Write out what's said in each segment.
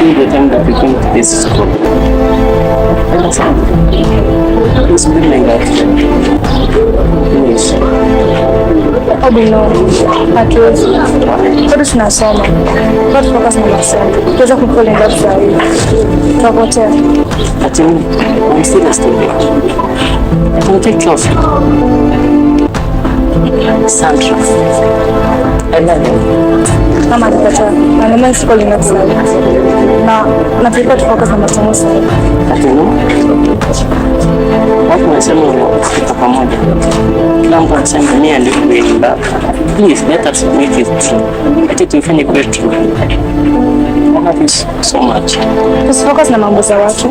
me the time that we came to this school. Understand? It's been my girlfriend. Please. Obino, hatuwezi. Bado tunasoma. Bado focus na masomo. Tuweza kufall in love zaidi. Tutapotea. Ati I'm still a student. I will take care of you. Sandra. I love you. Mama alikataa. Na mimi sikuwa in love zaidi. Na prefer to focus na masomo zaidi. Ati no? Watu wanasema wanapita pamoja. Kila mtu anasema mimi alikuwa in love. Please, let us make it true. Let it be true. I love you so much. Tusifocus na mambo za watu.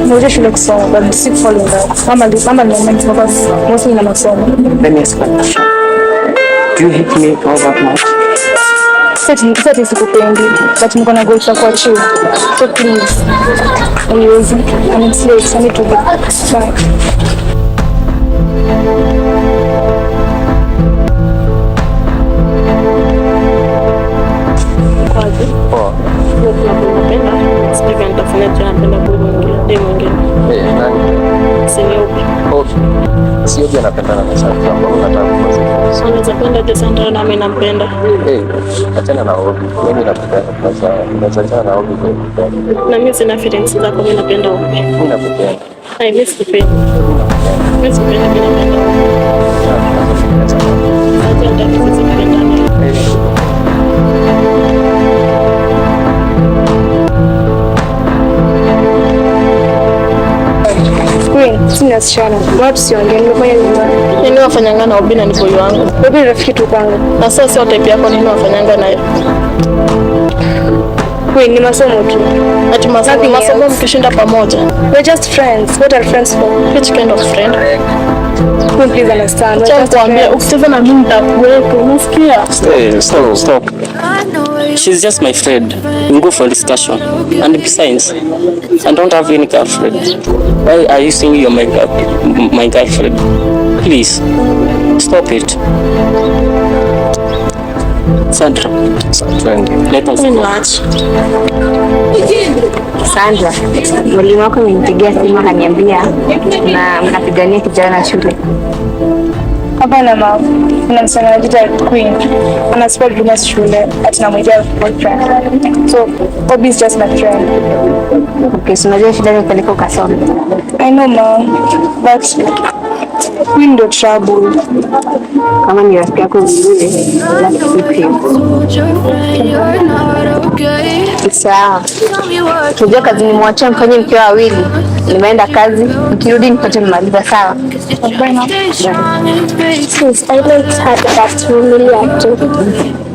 Ngoja shule kusoma, but si fall in love. Mama ni mama focus mostly na masomo. Let me ask you a question. Do you hate me all that much? Sasa sikupendi, but niko na goal kwa chuo. So please, anyways, it's late. I need to go. Bye. Sio pia napendana na Sandra, mbona unataka kumwazia? Sio unapenda je Sandra na mimi nampenda. Achana na Obi. Mimi nakupenda kwa sababu unachana na Obi kwa. Na mimi sina feelings zako, mimi napenda Obi. Mimi nakupenda. Mimi sikupenda. Mimi sikupenda, mimi napenda Obi. Acha ndio sikupenda. Sina sichana. Watu siongea nimefanya nini? Nini wafanyanga na Obi na ni boy wangu. Obi ni rafiki tu kwangu. Na sasa sio type yako, nini wafanyanga naye? Wewe ni masomo tu. Ati masomo mkishinda pamoja. We're just friends. What are friends for? Which kind of friend? Please understand. Ukicheza na mimi nitakuweka, unasikia? Stop. She's just my friend. We'll go for discussion. And besides, I don't have any girlfriend. Why are you saying you're my girlfriend? Please, stop it. Sandra, let us go. Sandra, mwalimu wako amenipigia simu akaniambia na mnapigania kijana shule. Hapana mama, kuna msichana anajiita Queen. Ana spread rumors shule ati namwita boyfriend. So, Obi is just my friend. Okay, so unajua shida ni kuliko kasome. I know mom, but Queen ndo trouble. Kama ni rafiki yako vizuri, sawa. Tujua kazi ni mwachia mfanye mkiwa wawili. Nimeenda kazi, nikirudi nipate mmaliza sawa. Please, I like her that really active.